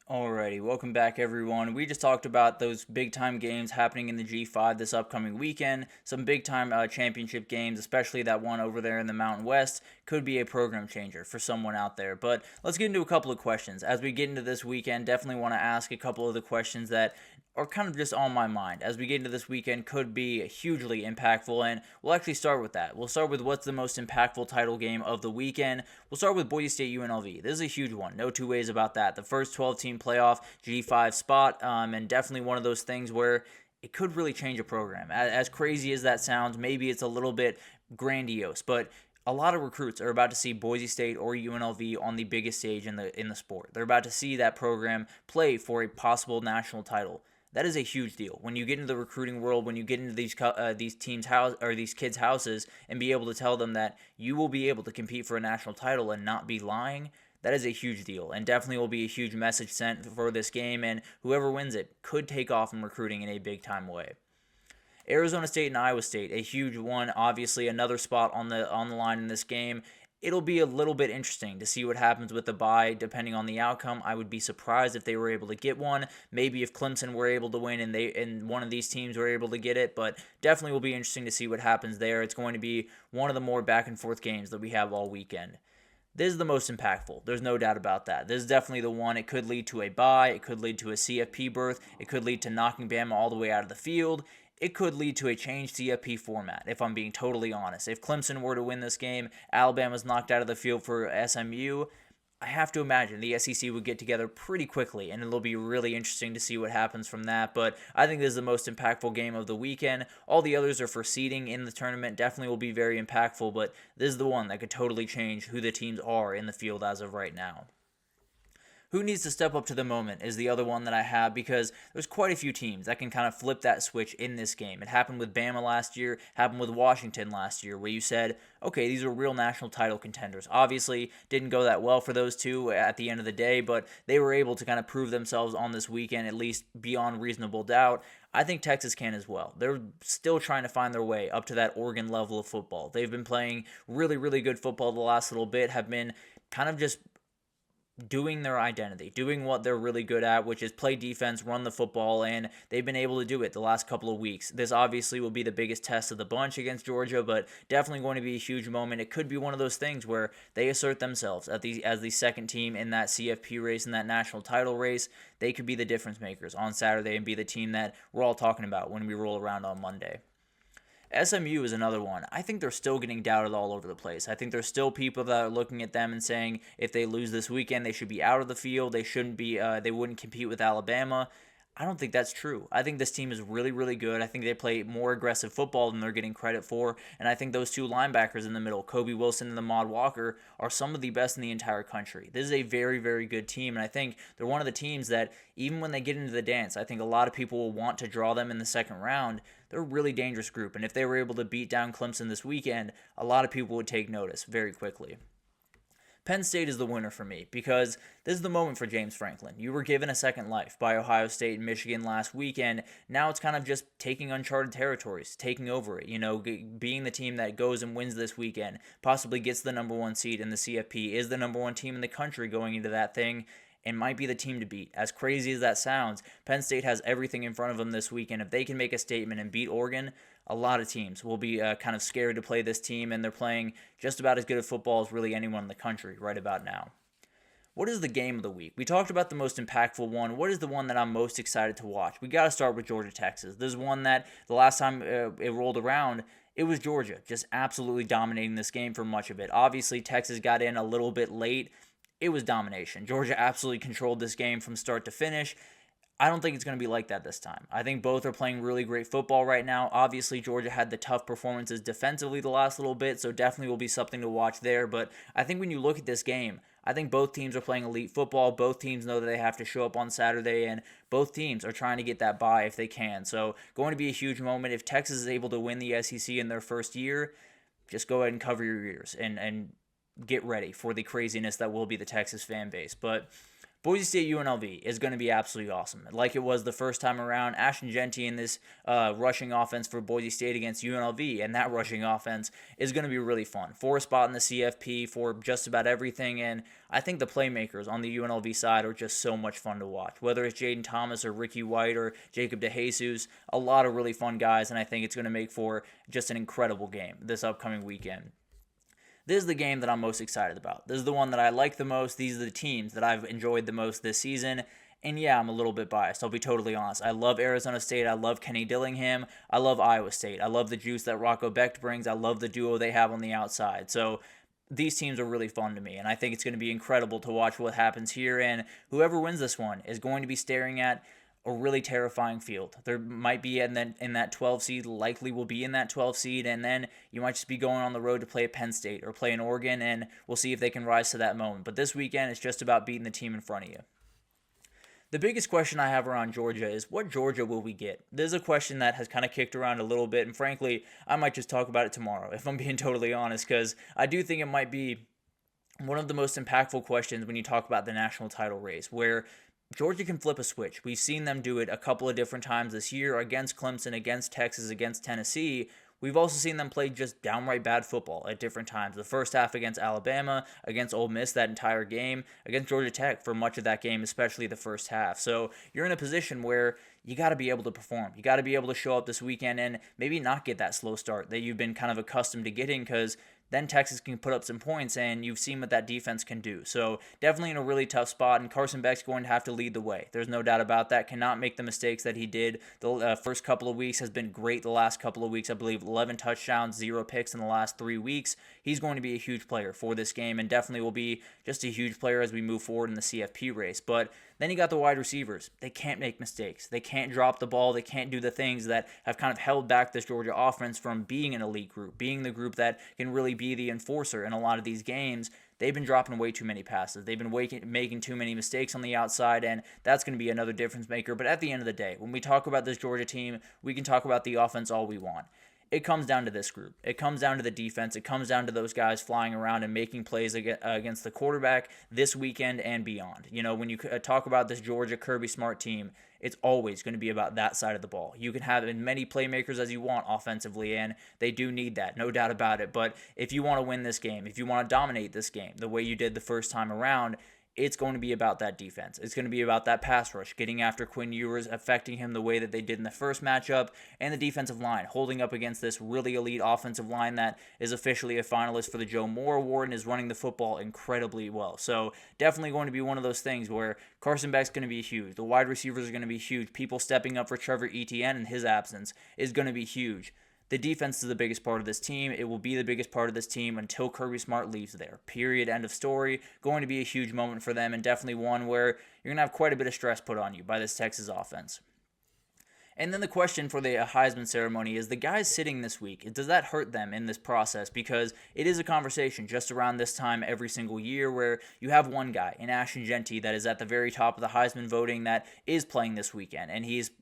Alrighty, welcome back everyone. We just talked about those big time games happening in the G5 this upcoming weekend. Some big time championship games, especially that one over there in the Mountain West, could be a program changer for someone out there. But let's get into a couple of questions. As we get into this weekend, definitely want to ask a couple of the questions that are kind of just on my mind as we get into this weekend could be hugely impactful, and we'll actually start with that. We'll start with what's the most impactful title game of the weekend. We'll start with Boise State UNLV. This is a huge one, no two ways about that. The first 12-team playoff G5 spot, and definitely one of those things where it could really change a program. As crazy as that sounds, maybe it's a little bit grandiose, but a lot of recruits are about to see Boise State or UNLV on the biggest stage in the sport. They're about to see that program play for a possible national title. That is a huge deal. When you get into the recruiting world, when you get into these teams' house or these kids' houses, and be able to tell them that you will be able to compete for a national title and not be lying, that is a huge deal, and definitely will be a huge message sent for this game. And whoever wins it could take off in recruiting in a big time way. Arizona State and Iowa State, a huge one. Obviously, another spot on the line in this game. It'll be a little bit interesting to see what happens with the bye, depending on the outcome. I would be surprised if they were able to get one. Maybe if Clemson were able to win and one of these teams were able to get it, but definitely will be interesting to see what happens there. It's going to be one of the more back and forth games that we have all weekend. This is the most impactful. There's no doubt about that. This is definitely the one. It could lead to a bye. It could lead to a CFP berth. It could lead to knocking Bama all the way out of the field. It could lead to a changed CFP format, if I'm being totally honest. If Clemson were to win this game, Alabama's knocked out of the field for SMU, I have to imagine the SEC would get together pretty quickly, and it'll be really interesting to see what happens from that. But I think this is the most impactful game of the weekend. All the others are for seeding in the tournament, definitely will be very impactful, but this is the one that could totally change who the teams are in the field as of right now. Who needs to step up to the moment is the other one that I have, because there's quite a few teams that can kind of flip that switch in this game. It happened with Bama last year, happened with Washington last year, where you said, okay, these are real national title contenders. Obviously, didn't go that well for those two at the end of the day, but they were able to kind of prove themselves on this weekend, at least beyond reasonable doubt. I think Texas can as well. They're still trying to find their way up to that Oregon level of football. They've been playing really, really good football the last little bit, have been kind of just doing their identity, doing what they're really good at, which is play defense, run the football, and they've been able to do it the last couple of weeks. This obviously will be the biggest test of the bunch against Georgia, but definitely going to be a huge moment. It could be one of those things where they assert themselves as the second team in that CFP race, in that national title race. They could be the difference makers on Saturday and be the team that we're all talking about when we roll around on Monday. SMU is another one. I think they're still getting doubted all over the place. I think there's still people that are looking at them and saying if they lose this weekend, they should be out of the field. They shouldn't be. They wouldn't compete with Alabama. I don't think that's true. I think this team is really, really good. I think they play more aggressive football than they're getting credit for. And I think those two linebackers in the middle, Kobe Wilson and Ahmad Walker, are some of the best in the entire country. This is a very, very good team. And I think they're one of the teams that, even when they get into the dance, I think a lot of people will want to draw them in the second round. They're a really dangerous group. And if they were able to beat down Clemson this weekend, a lot of people would take notice very quickly. Penn State is the winner for me, because this is the moment for James Franklin. You were given a second life by Ohio State and Michigan last weekend. Now it's kind of just taking uncharted territories, taking over it, being the team that goes and wins this weekend, possibly gets the number one seed in the CFP, is the number one team in the country going into that thing, and might be the team to beat. As crazy as that sounds, Penn State has everything in front of them this weekend. If they can make a statement and beat Oregon, a lot of teams will be kind of scared to play this team, and they're playing just about as good of football as really anyone in the country right about now. What is the game of the week? We talked about the most impactful one. What is the one that I'm most excited to watch? We got to start with Georgia, Texas. This is one that the last time it rolled around, it was Georgia just absolutely dominating this game for much of it. Obviously, Texas got in a little bit late. It was domination. Georgia absolutely controlled this game from start to finish. I don't think it's going to be like that this time. I think both are playing really great football right now. Obviously, Georgia had the tough performances defensively the last little bit, so definitely will be something to watch there. But I think when you look at this game, I think both teams are playing elite football. Both teams know that they have to show up on Saturday, and both teams are trying to get that bye if they can. So going to be a huge moment. If Texas is able to win the SEC in their first year, just go ahead and cover your ears and get ready for the craziness that will be the Texas fan base. But Boise State UNLV is going to be absolutely awesome. Like it was the first time around, Ashton Jeanty in this rushing offense for Boise State against UNLV, and that rushing offense is going to be really fun. For a spot in the CFP for just about everything, and I think the playmakers on the UNLV side are just so much fun to watch. Whether it's Jaden Thomas or Ricky White or Jacob DeJesus, a lot of really fun guys, and I think it's going to make for just an incredible game this upcoming weekend. This is the game that I'm most excited about. This is the one that I like the most. These are the teams that I've enjoyed the most this season. And yeah, I'm a little bit biased. I'll be totally honest. I love Arizona State. I love Kenny Dillingham. I love Iowa State. I love the juice that Rocco Becht brings. I love the duo they have on the outside. So these teams are really fun to me. And I think it's going to be incredible to watch what happens here. And whoever wins this one is going to be staring at a really terrifying field. There might be in that 12 seed, likely will be in that 12 seed, and then you might just be going on the road to play at Penn State or play in Oregon, and we'll see if they can rise to that moment. But this weekend, it's just about beating the team in front of you. The biggest question I have around Georgia is, what Georgia will we get? This is a question that has kind of kicked around a little bit, and frankly, I might just talk about it tomorrow, if I'm being totally honest, because I do think it might be one of the most impactful questions when you talk about the national title race, where Georgia can flip a switch. We've seen them do it a couple of different times this year against Clemson, against Texas, against Tennessee. We've also seen them play just downright bad football at different times. The first half against Alabama, against Ole Miss that entire game, against Georgia Tech for much of that game, especially the first half. So you're in a position where you got to be able to perform. You got to be able to show up this weekend and maybe not get that slow start that you've been kind of accustomed to getting, because then Texas can put up some points, and you've seen what that defense can do. So definitely in a really tough spot, and Carson Beck's going to have to lead the way. There's no doubt about that. Cannot make the mistakes that he did. The first couple of weeks has been great the last couple of weeks. I believe 11 touchdowns, 0 picks in the last 3 weeks. He's going to be a huge player for this game, and definitely will be just a huge player as we move forward in the CFP race. But then you got the wide receivers. They can't make mistakes. They can't drop the ball. They can't do the things that have kind of held back this Georgia offense from being an elite group, being the group that can really be the enforcer in a lot of these games. They've been dropping way too many passes. They've been making too many mistakes on the outside, and that's going to be another difference maker. But at the end of the day, when we talk about this Georgia team, we can talk about the offense all we want. It comes down to this group. It comes down to the defense. It comes down to those guys flying around and making plays against the quarterback this weekend and beyond. You know, when you talk about this Georgia Kirby Smart team, it's always going to be about that side of the ball. You can have as many playmakers as you want offensively, and they do need that, no doubt about it. But if you want to win this game, if you want to dominate this game the way you did the first time around, it's going to be about that defense. It's going to be about that pass rush, getting after Quinn Ewers, affecting him the way that they did in the first matchup, and the defensive line, holding up against this really elite offensive line that is officially a finalist for the Joe Moore Award and is running the football incredibly well. So definitely going to be one of those things where Carson Beck's going to be huge. The wide receivers are going to be huge. People stepping up for Trevor Etienne in his absence is going to be huge. The defense is the biggest part of this team. It will be the biggest part of this team until Kirby Smart leaves there. Period. End of story. Going to be a huge moment for them, and definitely one where you're going to have quite a bit of stress put on you by this Texas offense. And then the question for the Heisman ceremony is, the guys sitting this week, does that hurt them in this process? Because it is a conversation just around this time every single year where you have one guy in Ashton Jeanty that is at the very top of the Heisman voting that is playing this weekend, and he's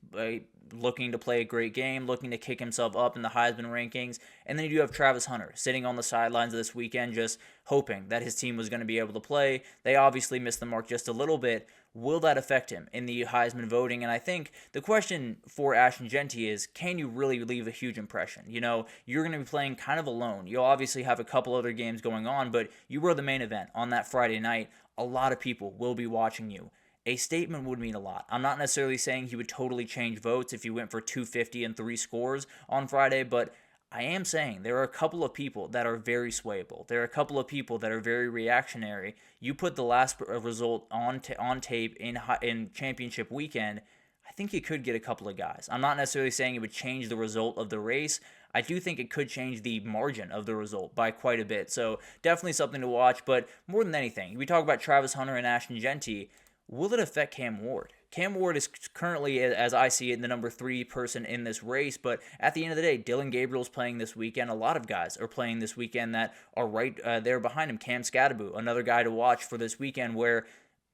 looking to play a great game, looking to kick himself up in the Heisman rankings. And then you do have Travis Hunter sitting on the sidelines of this weekend just hoping that his team was going to be able to play. They obviously missed the mark just a little bit. Will that affect him in the Heisman voting? And I think the question for Ashton Jeanty is, can you really leave a huge impression? You know, you're going to be playing kind of alone. You'll obviously have a couple other games going on, but you were the main event on that Friday night. A lot of people will be watching you. A statement would mean a lot. I'm not necessarily saying he would totally change votes if you went for 250 and 3 scores on Friday, but I am saying there are a couple of people that are very swayable. There are a couple of people that are very reactionary. You put the last result on tape in championship weekend, I think you could get a couple of guys. I'm not necessarily saying it would change the result of the race. I do think it could change the margin of the result by quite a bit. So definitely something to watch. But more than anything, we talk about Travis Hunter and Ashton Jeanty. Will it affect Cam Ward? Cam Ward is currently, as I see it, the number 3 person in this race, but at the end of the day, Dylan Gabriel's playing this weekend. A lot of guys are playing this weekend that are right there behind him. Cam Scadaboo, another guy to watch for this weekend, where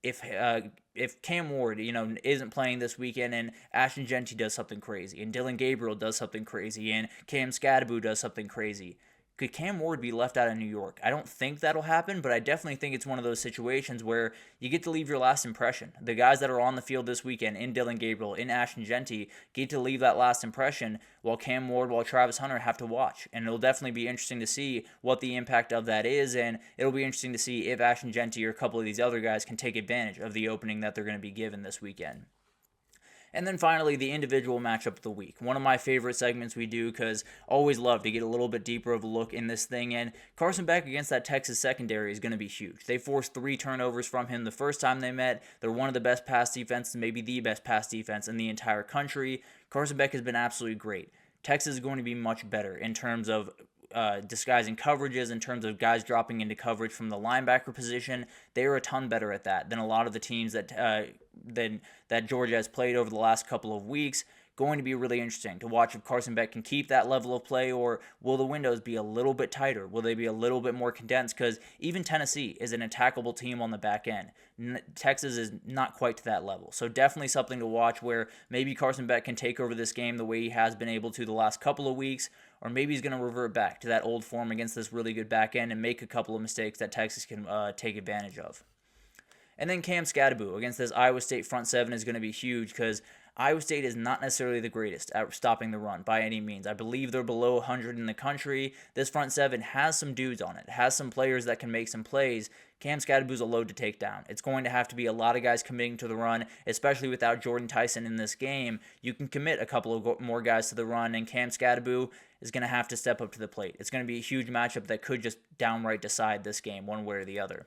if Cam Ward, isn't playing this weekend and Ashton Jeanty does something crazy, and Dylan Gabriel does something crazy, and Cam Scadaboo does something crazy, could Cam Ward be left out of New York? I don't think that'll happen, but I definitely think it's one of those situations where you get to leave your last impression. The guys that are on the field this weekend, in Dylan Gabriel, in Ashton Jeanty, get to leave that last impression, while Cam Ward, while Travis Hunter have to watch. And it'll definitely be interesting to see what the impact of that is, and it'll be interesting to see if Ashton Jeanty or a couple of these other guys can take advantage of the opening that they're going to be given this weekend. And then finally, the individual matchup of the week. One of my favorite segments we do, because always love to get a little bit deeper of a look in this thing. And Carson Beck against that Texas secondary is going to be huge. They forced 3 turnovers from him the first time they met. They're one of the best pass defenses, maybe the best pass defense in the entire country. Carson Beck has been absolutely great. Texas is going to be much better in terms of disguising coverages, in terms of guys dropping into coverage from the linebacker position. They are a ton better at that than a lot of the teams that Georgia has played over the last couple of weeks. Going to be really interesting to watch if Carson Beck can keep that level of play, or will the windows be a little bit tighter? Will they be a little bit more condensed? Because even Tennessee is an attackable team on the back end. Texas is not quite to that level. So definitely something to watch where maybe Carson Beck can take over this game the way he has been able to the last couple of weeks, or maybe he's going to revert back to that old form against this really good back end and make a couple of mistakes that Texas can take advantage of. And then Cam Skattebo against this Iowa State front seven is going to be huge, because Iowa State is not necessarily the greatest at stopping the run by any means. I believe they're below 100 in the country. This front seven has some dudes on it, has some players that can make some plays. Cam Skattebo's a load to take down. It's going to have to be a lot of guys committing to the run, especially without Jordan Tyson in this game. You can commit a couple of more guys to the run, and Cam Skattebo is going to have to step up to the plate. It's going to be a huge matchup that could just downright decide this game one way or the other.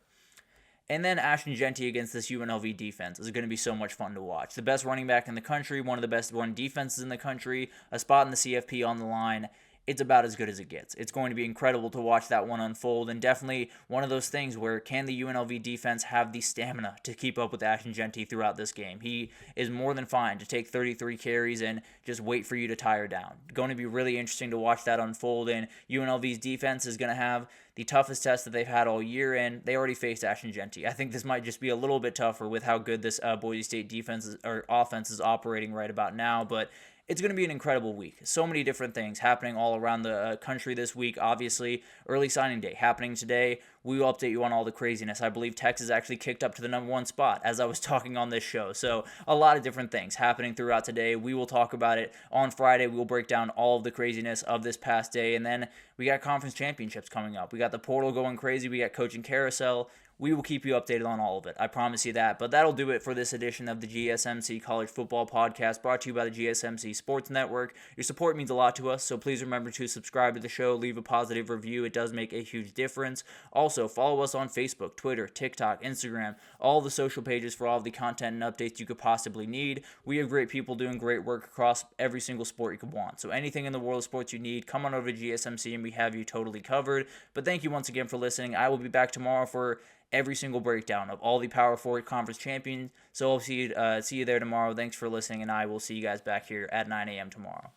And then Ashton Jeanty against this UNLV defense is going to be so much fun to watch. The best running back in the country, one of the best run defenses in the country, a spot in the CFP on the line. It's about as good as it gets. It's going to be incredible to watch that one unfold, and definitely one of those things where can the UNLV defense have the stamina to keep up with Ashton Jeanty throughout this game? He is more than fine to take 33 carries and just wait for you to tire down. Going to be really interesting to watch that unfold, and UNLV's defense is going to have the toughest test that they've had all year, and they already faced Ashton Jeanty. I think this might just be a little bit tougher with how good this Boise State defense or offense is operating right about now, but it's going to be an incredible week. So many different things happening all around the country this week. Obviously, early signing day happening today. We will update you on all the craziness. I believe Texas actually kicked up to the #1 spot as I was talking on this show. So a lot of different things happening throughout today. We will talk about it on Friday. We'll break down all of the craziness of this past day. And then we got conference championships coming up. We got the portal going crazy. We got coaching carousel. We will keep you updated on all of it. I promise you that. But that'll do it for this edition of the GSMC College Football Podcast, brought to you by the GSMC Sports Network. Your support means a lot to us, so please remember to subscribe to the show, leave a positive review. It does make a huge difference. Also, follow us on Facebook, Twitter, TikTok, Instagram, all the social pages for all of the content and updates you could possibly need. We have great people doing great work across every single sport you could want. So anything in the world of sports you need, come on over to GSMC and we have you totally covered. But thank you once again for listening. I will be back tomorrow for every single breakdown of all the Power 4 conference champions. So I'll see you there tomorrow. Thanks for listening, and I will see you guys back here at 9 a.m. tomorrow.